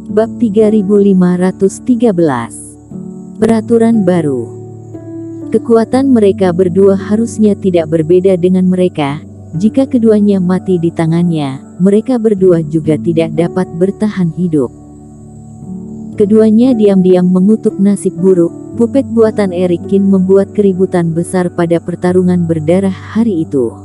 Bab 3513. Peraturan baru. Kekuatan mereka berdua harusnya tidak berbeda dengan mereka. Jika keduanya mati di tangannya, mereka berdua juga tidak dapat bertahan hidup. Keduanya diam-diam mengutuk nasib buruk. Puppet buatan Eric Kin membuat keributan besar pada pertarungan berdarah hari itu.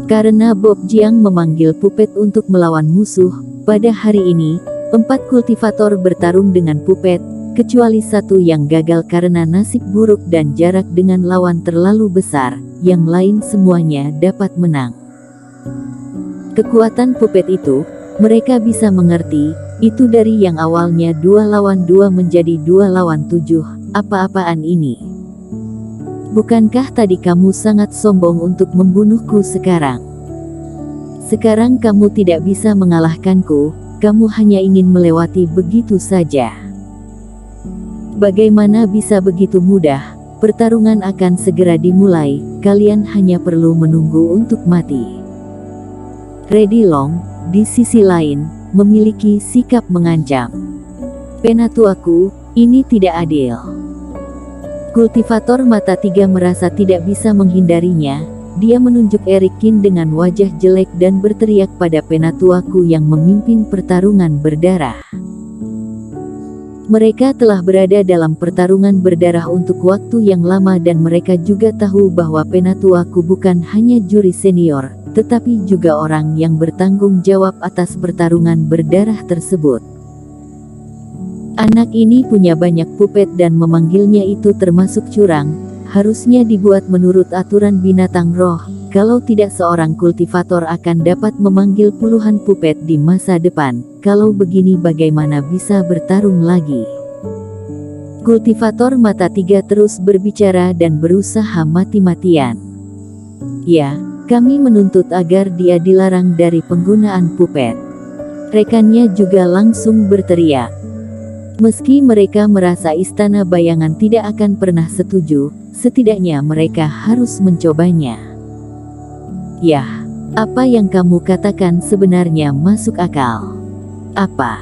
Karena Bob Jiang memanggil Puppet untuk melawan musuh, pada hari ini, 4 kultivator bertarung dengan Puppet, kecuali satu yang gagal karena nasib buruk dan jarak dengan lawan terlalu besar, yang lain semuanya dapat menang. Kekuatan Puppet itu, mereka bisa mengerti, itu dari yang awalnya 2 lawan 2 menjadi 2 lawan 7, apa-apaan ini? Bukankah tadi kamu sangat sombong untuk membunuhku sekarang? Sekarang kamu tidak bisa mengalahkanku, kamu hanya ingin melewati begitu saja. Bagaimana bisa begitu mudah? Pertarungan akan segera dimulai, kalian hanya perlu menunggu untuk mati. Reddy Long, di sisi lain, memiliki sikap mengancam. Penatuaku, ini tidak adil. Kultivator mata 3 merasa tidak bisa menghindarinya. Dia menunjuk Eric Kin dengan wajah jelek dan berteriak pada penatuaku yang memimpin pertarungan berdarah. Mereka telah berada dalam pertarungan berdarah untuk waktu yang lama dan mereka juga tahu bahwa penatuaku bukan hanya juri senior, tetapi juga orang yang bertanggung jawab atas pertarungan berdarah tersebut. Anak ini punya banyak puppet dan memanggilnya itu termasuk curang, harusnya dibuat menurut aturan binatang roh, kalau tidak seorang kultivator akan dapat memanggil puluhan puppet di masa depan, kalau begini bagaimana bisa bertarung lagi? Kultivator mata 3 terus berbicara dan berusaha mati-matian. Ya, kami menuntut agar dia dilarang dari penggunaan puppet. Rekannya juga langsung berteriak. Meski mereka merasa istana bayangan tidak akan pernah setuju, setidaknya mereka harus mencobanya. Yah, apa yang kamu katakan sebenarnya masuk akal. Apa?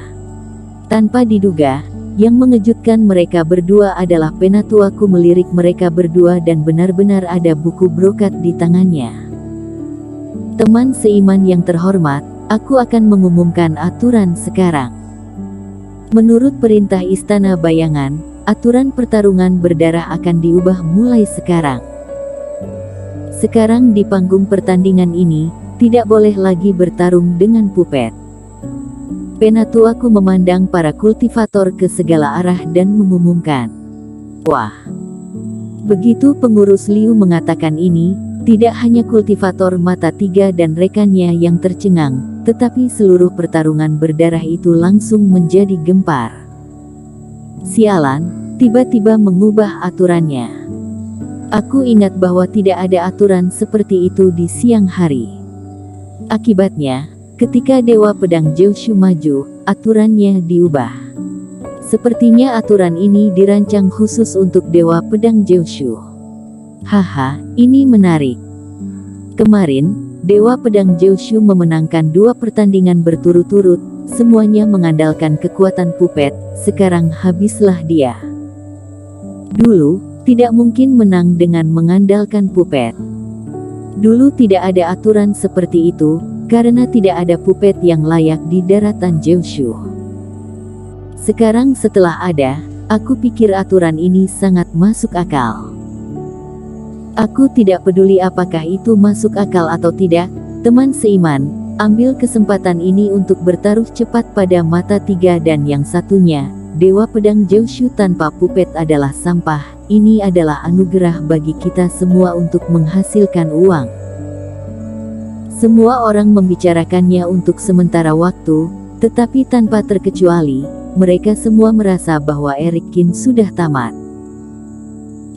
Tanpa diduga, yang mengejutkan mereka berdua adalah penatuaku melirik mereka berdua dan benar-benar ada buku brokat di tangannya. Teman seiman yang terhormat, aku akan mengumumkan aturan sekarang. Menurut perintah Istana Bayangan, aturan pertarungan berdarah akan diubah mulai sekarang. Sekarang di panggung pertandingan ini, tidak boleh lagi bertarung dengan puppet. Penatuaku memandang para kultivator ke segala arah dan mengumumkan. Wah! Begitu pengurus Liu mengatakan ini, tidak hanya kultivator mata 3 dan rekannya yang tercengang, tetapi seluruh pertarungan berdarah itu langsung menjadi gempar. Sialan, tiba-tiba mengubah aturannya. Aku ingat bahwa tidak ada aturan seperti itu di siang hari. Akibatnya, ketika Dewa Pedang Jiushu maju, aturannya diubah. Sepertinya aturan ini dirancang khusus untuk Dewa Pedang Jiushu. Haha, ini menarik. Kemarin, Dewa Pedang Jiushu memenangkan 2 pertandingan berturut-turut, semuanya mengandalkan kekuatan puppet, sekarang habislah dia. Dulu, tidak mungkin menang dengan mengandalkan puppet. Dulu tidak ada aturan seperti itu, karena tidak ada puppet yang layak di daratan Jiushu. Sekarang setelah ada, aku pikir aturan ini sangat masuk akal. Aku tidak peduli apakah itu masuk akal atau tidak, teman seiman, ambil kesempatan ini untuk bertaruh cepat pada mata 3 dan yang satunya, Dewa Pedang Jiushu tanpa puppet adalah sampah, ini adalah anugerah bagi kita semua untuk menghasilkan uang. Semua orang membicarakannya untuk sementara waktu, tetapi tanpa terkecuali, mereka semua merasa bahwa Eric Kin sudah tamat.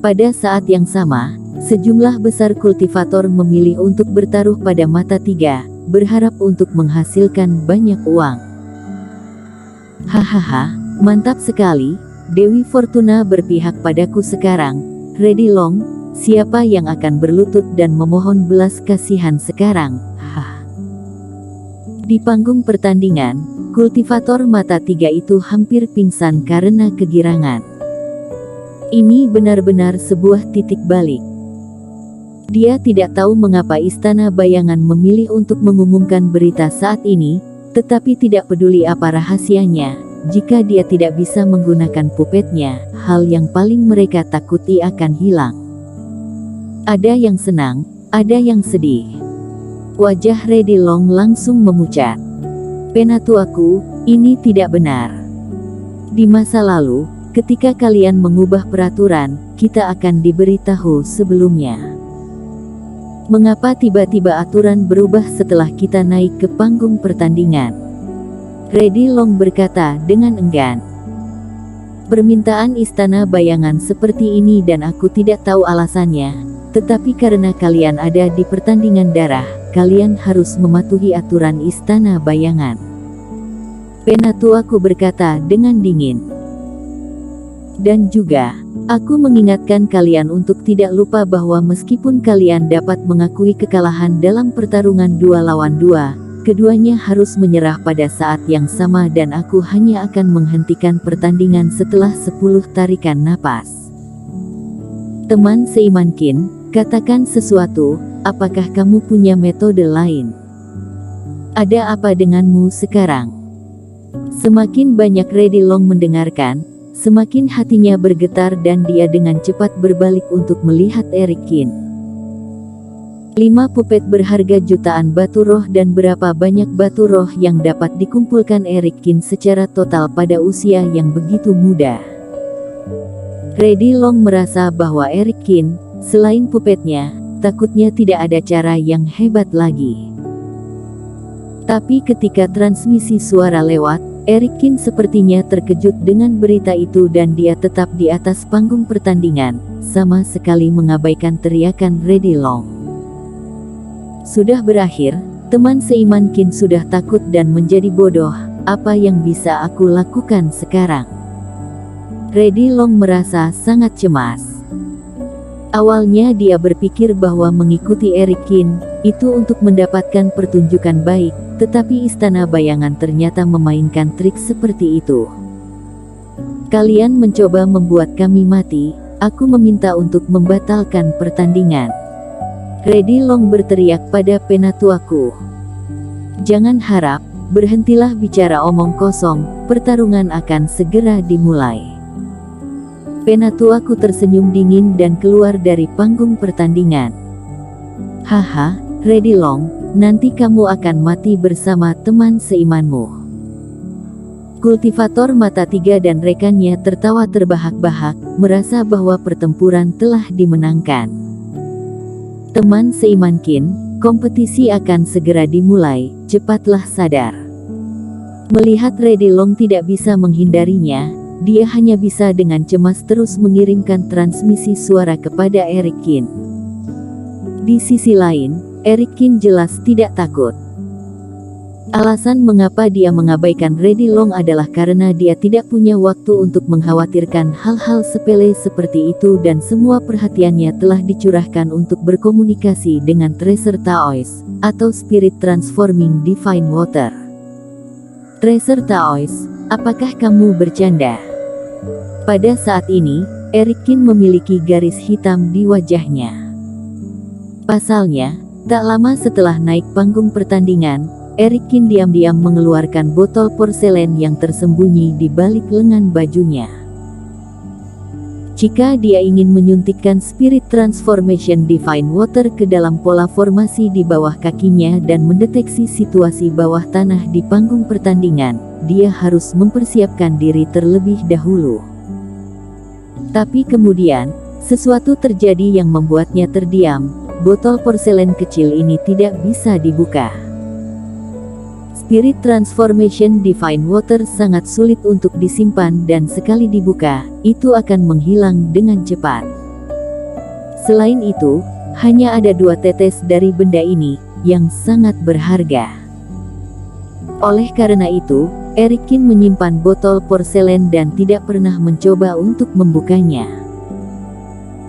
Pada saat yang sama, sejumlah besar kultivator memilih untuk bertaruh pada mata 3, berharap untuk menghasilkan banyak uang. Hahaha, mantap sekali, Dewi Fortuna berpihak padaku sekarang, Reddy Long, siapa yang akan berlutut dan memohon belas kasihan sekarang? Hah. Di panggung pertandingan, Kultivator mata 3 itu hampir pingsan karena kegirangan. Ini benar-benar sebuah titik balik. Dia tidak tahu mengapa Istana Bayangan memilih untuk mengumumkan berita saat ini, tetapi tidak peduli apa rahasianya. Jika dia tidak bisa menggunakan pupetnya, hal yang paling mereka takuti akan hilang. Ada yang senang, ada yang sedih. Wajah Lady Long langsung memucat. Penatuaku, ini tidak benar. Di masa lalu, ketika kalian mengubah peraturan, kita akan diberitahu sebelumnya. Mengapa tiba-tiba aturan berubah setelah kita naik ke panggung pertandingan? Lady Long berkata dengan enggan. Permintaan Istana Bayangan seperti ini dan aku tidak tahu alasannya, tetapi karena kalian ada di pertandingan darah, kalian harus mematuhi aturan Istana Bayangan. Penatuaku berkata dengan dingin. Dan juga, aku mengingatkan kalian untuk tidak lupa bahwa meskipun kalian dapat mengakui kekalahan dalam pertarungan 2 lawan 2, keduanya harus menyerah pada saat yang sama dan aku hanya akan menghentikan pertandingan setelah 10 tarikan napas. Teman seiman Qin, katakan sesuatu, apakah kamu punya metode lain? Ada apa denganmu sekarang? Semakin banyak Lady Long mendengarkan, semakin hatinya bergetar dan dia dengan cepat berbalik untuk melihat Eric Qin. 5 pupet berharga jutaan batu roh dan berapa banyak batu roh yang dapat dikumpulkan Eric Qin secara total pada usia yang begitu muda. Lady Long merasa bahwa Eric Qin, selain pupetnya, takutnya tidak ada cara yang hebat lagi. Tapi ketika transmisi suara lewat, Eric Qin sepertinya terkejut dengan berita itu dan dia tetap di atas panggung pertandingan, sama sekali mengabaikan teriakan Lady Long. Sudah berakhir, teman seiman Qin sudah takut dan menjadi bodoh, apa yang bisa aku lakukan sekarang? Lady Long merasa sangat cemas. Awalnya dia berpikir bahwa mengikuti Eric Qin, itu untuk mendapatkan pertunjukan baik, tetapi Istana Bayangan ternyata memainkan trik seperti itu. Kalian mencoba membuat kami mati, aku meminta untuk membatalkan pertandingan. Lady Long berteriak pada penatuaku. Jangan harap, berhentilah bicara omong kosong, pertarungan akan segera dimulai. Penatuaku tersenyum dingin dan keluar dari panggung pertandingan. Haha, Lady Long, nanti kamu akan mati bersama teman seimanmu. Kultivator mata 3 dan rekannya tertawa terbahak-bahak, merasa bahwa pertempuran telah dimenangkan. Teman seiman Qin, kompetisi akan segera dimulai, cepatlah sadar. Melihat Lady Long tidak bisa menghindarinya, dia hanya bisa dengan cemas terus mengirimkan transmisi suara kepada Eric Qin. Di sisi lain, Eric Qin jelas tidak takut. Alasan mengapa dia mengabaikan Lady Long adalah karena dia tidak punya waktu untuk mengkhawatirkan hal-hal sepele seperti itu dan semua perhatiannya telah dicurahkan untuk berkomunikasi dengan Tracer Taois, atau Spirit Transforming Divine Water. Tracer Taois, apakah kamu bercanda? Pada saat ini, Eric Qin memiliki garis hitam di wajahnya. Pasalnya, tak lama setelah naik panggung pertandingan, Eric Qin diam-diam mengeluarkan botol porselen yang tersembunyi di balik lengan bajunya. Jika dia ingin menyuntikkan Spirit Transformation Divine Water ke dalam pola formasi di bawah kakinya dan mendeteksi situasi bawah tanah di panggung pertandingan, dia harus mempersiapkan diri terlebih dahulu. Tapi kemudian, sesuatu terjadi yang membuatnya terdiam. Botol porselen kecil ini tidak bisa dibuka. Spirit Transformation Divine Water sangat sulit untuk disimpan dan sekali dibuka, itu akan menghilang dengan cepat. Selain itu, hanya ada 2 tetes dari benda ini, yang sangat berharga. Oleh karena itu, Eric Qin menyimpan botol porselen dan tidak pernah mencoba untuk membukanya.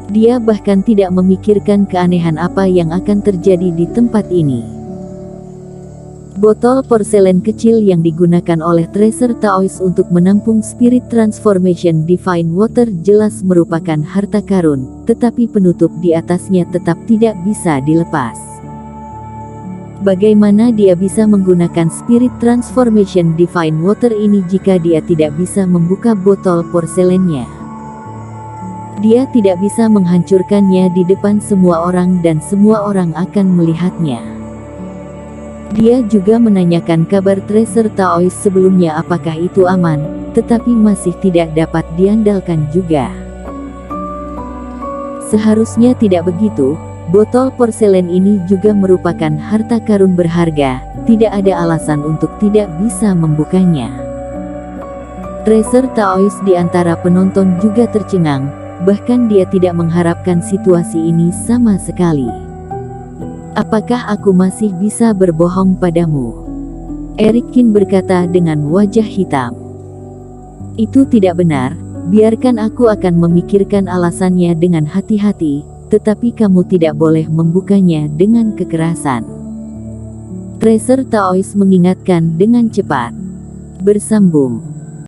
Dia bahkan tidak memikirkan keanehan apa yang akan terjadi di tempat ini. Botol porselen kecil yang digunakan oleh Tracer Taois untuk menampung Spirit Transformation Divine Water jelas merupakan harta karun, tetapi penutup di atasnya tetap tidak bisa dilepas. Bagaimana dia bisa menggunakan Spirit Transformation Divine Water ini jika dia tidak bisa membuka botol porselennya? Dia tidak bisa menghancurkannya di depan semua orang dan semua orang akan melihatnya. Dia juga menanyakan kabar Tracer Taois sebelumnya apakah itu aman, tetapi masih tidak dapat diandalkan juga. Seharusnya tidak begitu, botol porselen ini juga merupakan harta karun berharga, tidak ada alasan untuk tidak bisa membukanya. Tracer Taois di antara penonton juga tercengang, bahkan dia tidak mengharapkan situasi ini sama sekali. Apakah aku masih bisa berbohong padamu? Eric Kin berkata dengan wajah hitam. Itu tidak benar, biarkan aku akan memikirkan alasannya dengan hati-hati, tetapi kamu tidak boleh membukanya dengan kekerasan. Tracer Taois mengingatkan dengan cepat. Bersambung.